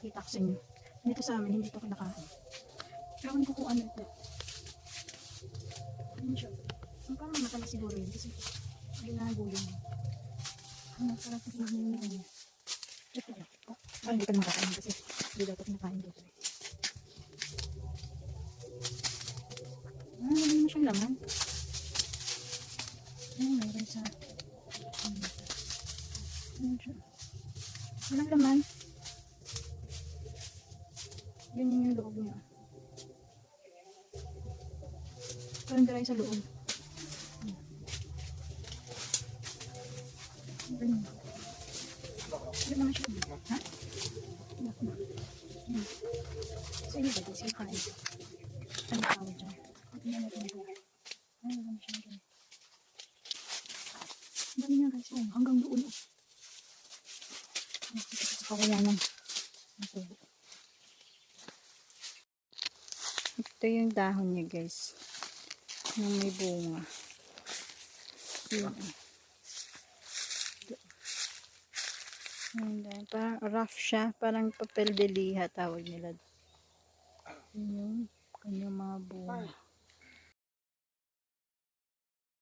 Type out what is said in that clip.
Kita ko sa inyo. Dito sa amin, hindi ito kinakain. Ewan ko kung ano ito. Ano siya? Ang parang matalas siguro yun kasi ginagulong mo. Ano, parang tignan yun. Check ko dyan. Parang hindi ka na makakain kasi hindi daw ito kinakain dito. Wala naman siyang laman. Mayroon sa... Ano siya? Walang laman. Yun yung loob niya. Parang dry sa loob. Hindi naman siya. Ha? So yun ba? Sige kain. Ano tawag dyan? Hindi natin ito. Ay, wala siya dyan. Ang dami niya guys. Hanggang doon. Sa kawayanan. Ito yung dahon niya guys. Yung may bunga. Yun. Yun, parang rough siya. Parang papel de liha tawag nila. Yun yung kanyang mga bunga.